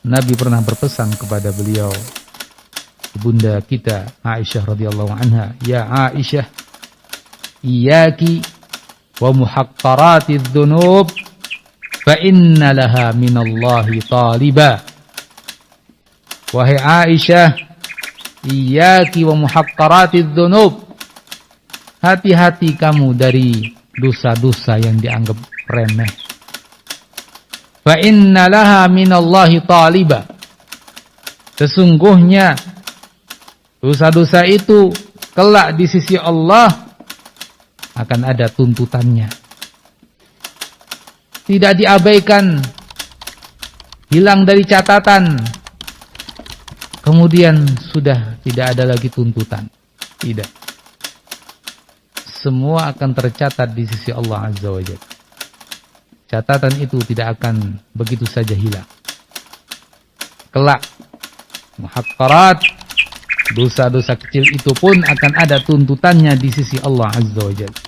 Nabi pernah berpesan kepada beliau, ibunda kita Aisyah radhiyallahu anha, "Ya Aisyah, iyyaki wa muhaqqaratidz dzunub fa inna laha minallahi taliba." Wahai Aisyah, iyyaki wa muhaqqaratidz dzunub, hati-hati kamu dari dosa-dosa yang dianggap remeh. Fa inna laha minallahi taliba, sesungguhnya dosa-dosa itu kelak di sisi Allah akan ada tuntutannya. Tidak diabaikan, hilang dari catatan, kemudian sudah tidak ada lagi tuntutan. Tidak. Semua akan tercatat di sisi Allah Azza wa Jalla. Catatan itu tidak akan begitu saja hilang. Kelak, muhaqqarat, dosa-dosa kecil itu pun akan ada tuntutannya di sisi Allah Azza wa Jalla.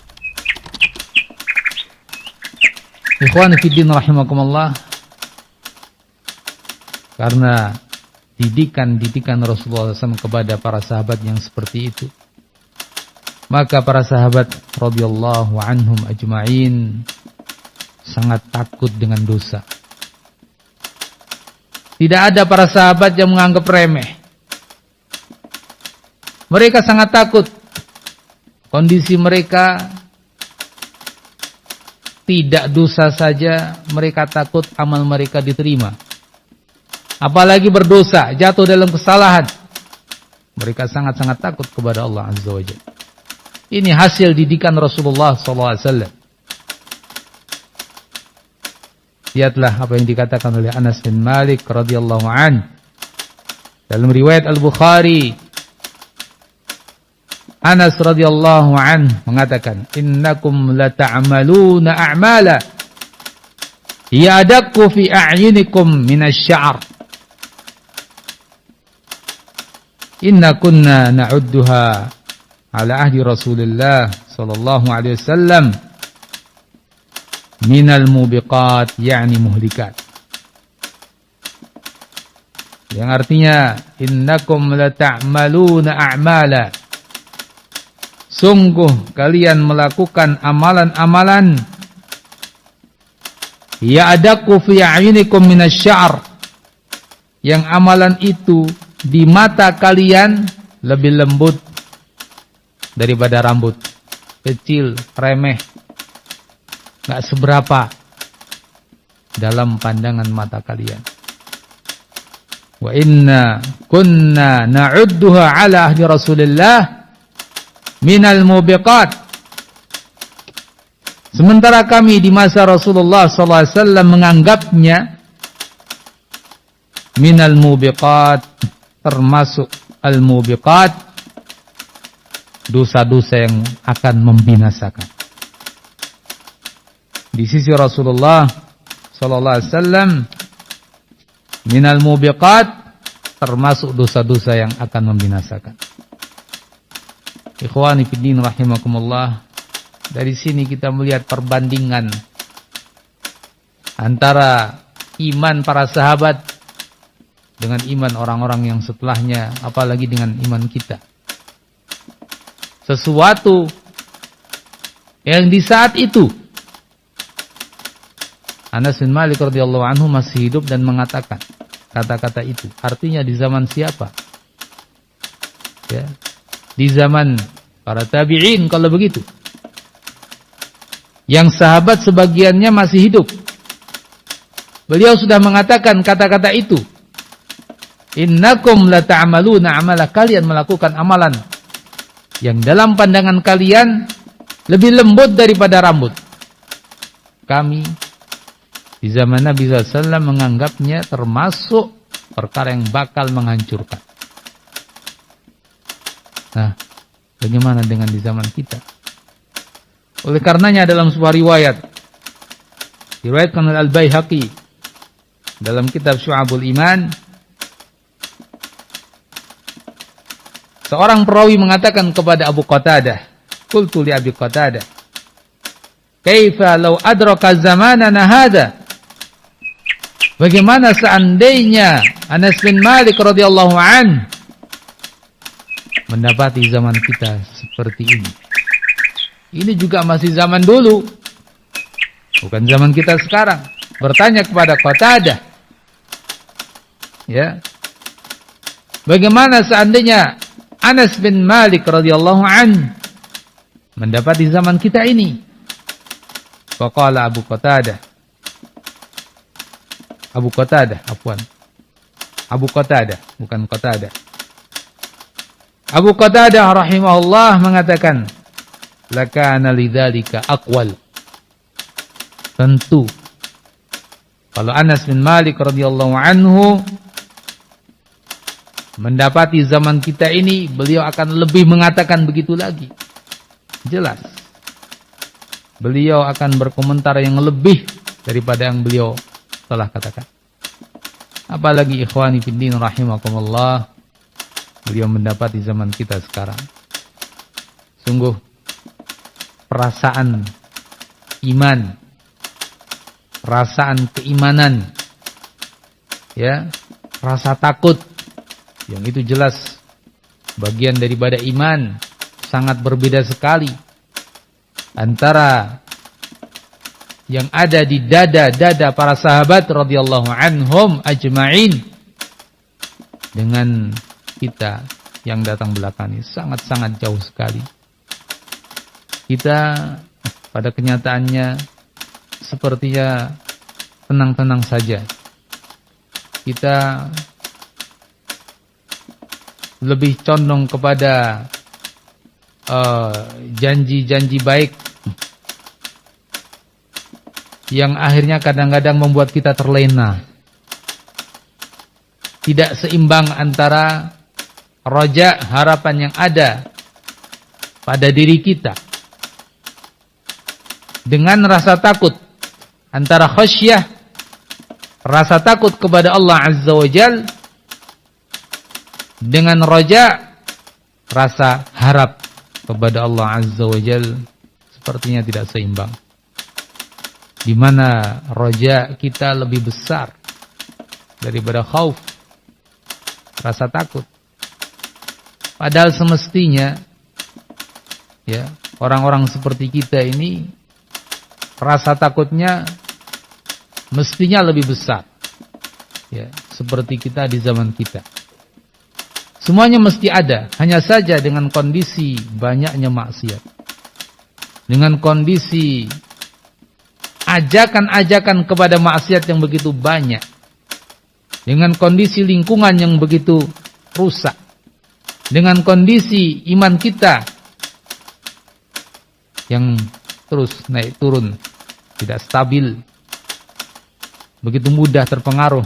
Ikhwan fiddin rahimakumullah, karena didikan Rasulullah SAW kepada para sahabat yang seperti itu, maka para sahabat radhiyallahu anhum ajma'in sangat takut dengan dosa. Tidak ada para sahabat yang menganggap remeh. Mereka sangat takut. Kondisi mereka tidak dosa saja, mereka takut amal mereka diterima. Apalagi berdosa, jatuh dalam kesalahan. Mereka sangat-sangat takut kepada Allah Azza wa Jalla. Ini hasil didikan Rasulullah SAW. Lihatlah apa yang dikatakan oleh Anas bin Malik radhiyallahu an dalam riwayat Al-Bukhari. Anas radhiyallahu an mengatakan, "Innakum lata'maluna a'mala hiya adaqqu fi a'yunikum minasy-sya'r. Inna kunna na'udduha ala ahdi Rasulillah sallallahu alaihi wasallam minal mubiqat, yakni muhlikat." Yang artinya, innakum lata'maluna a'mala, sungguh kalian melakukan amalan-amalan ya adaqqu fi a'yunikum minasy-sya'r, yang amalan itu di mata kalian lebih lembut daripada rambut. Kecil, remeh, gak seberapa dalam pandangan mata kalian. Wa inna kunna na'udduha ala ahdi Rasulillah minal mubiqat. Sementara kami di masa Rasulullah SAW menganggapnya minal mubiqat, termasuk al-mubiqat, dosa-dosa yang akan membinasakan. Di sisi Rasulullah SAW, minal mubiqat, termasuk dosa-dosa yang akan membinasakan. Ikhwani fiddin rahimakumullah, dari sini kita melihat perbandingan antara iman para sahabat dengan iman orang-orang yang setelahnya, apalagi dengan iman kita. Sesuatu yang di saat itu Anas bin Malik radhiyallahu anhu masih hidup dan mengatakan kata-kata itu. Artinya di zaman siapa? Ya, di zaman para tabi'in kalau begitu. Yang sahabat sebagiannya masih hidup. Beliau sudah mengatakan kata-kata itu. Innakum lata'maluna amala, kalian melakukan amalan yang dalam pandangan kalian lebih lembut daripada rambut. Kami di zaman Nabi SAW menganggapnya termasuk perkara yang bakal menghancurkan. Nah, bagaimana dengan di zaman kita? Oleh karenanya dalam sebuah riwayat, diriwayatkan oleh Al-Baihaqi dalam kitab Syu'abul Iman, seorang perawi mengatakan kepada Abu Qatadah, qultu li Abi Qatadah, kaifa law adraka zamanana hadha Bagaimana seandainya Anas bin Malik radhiyallahu an mendapati zaman kita seperti ini. Ini juga masih zaman dulu, bukan zaman kita sekarang. Bertanya kepada Qatadah, ya, bagaimana seandainya Anas bin Malik radhiyallahu an mendapati zaman kita ini? Faqala Abu Qatadah, bukan Qatadah. Abu Qatadah rahimahullah mengatakan, lakana lidzalika aqwal. Tentu kalau Anas bin Malik radhiyallahu anhu mendapati zaman kita ini, beliau akan lebih mengatakan begitu lagi. Jelas. Beliau akan berkomentar yang lebih daripada yang beliau telah katakan. Apalagi ikhwani fiddin rahimakumullah, beliau mendapati zaman kita sekarang. Sungguh perasaan iman, perasaan keimanan, ya, rasa takut, yang itu jelas bagian daripada iman, sangat berbeda sekali antara yang ada di dada-dada para sahabat radhiyallahu anhum ajma'in dengan kita yang datang belakang ini. Sangat-sangat jauh sekali. Kita pada kenyataannya sepertinya tenang-tenang saja. Kita lebih condong kepada janji-janji baik yang akhirnya kadang-kadang membuat kita terlena. Tidak seimbang antara raja, harapan yang ada pada diri kita dengan rasa takut, antara khasyah, rasa takut kepada Allah Azza wa Jal, dengan raja, rasa harap kepada Allah Azza wa Jal, sepertinya tidak seimbang. Di mana raja kita lebih besar daripada khauf, rasa takut. Padahal semestinya, ya, orang-orang seperti kita ini rasa takutnya mestinya lebih besar, ya, seperti kita di zaman kita. Semuanya mesti ada, hanya saja dengan kondisi banyaknya maksiat, dengan kondisi ajakan-ajakan kepada maksiat yang begitu banyak, dengan kondisi lingkungan yang begitu rusak, dengan kondisi iman kita yang terus naik turun, tidak stabil, begitu mudah terpengaruh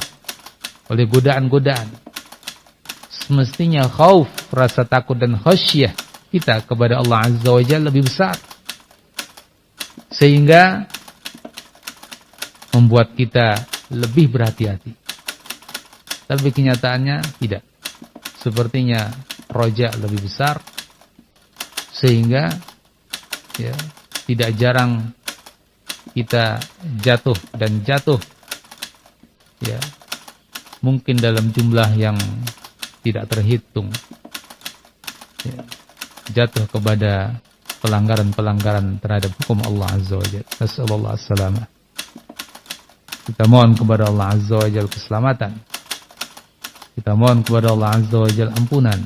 oleh godaan-godaan. Semestinya khauf, rasa takut dan khasyah kita kepada Allah Azza wa Jalla lebih besar, sehingga membuat kita lebih berhati-hati. Tapi kenyataannya tidak. Sepertinya roja lebih besar, sehingga, ya, tidak jarang kita jatuh dan jatuh, ya, mungkin dalam jumlah yang tidak terhitung, ya, jatuh kepada pelanggaran-pelanggaran terhadap hukum Allah Azza wa Jalla. Nasallallahu as-salamah. Kita mohon kepada Allah Azza wa Jalla keselamatan. Kita mohon kepada Allah Azza wa Jalla ampunan.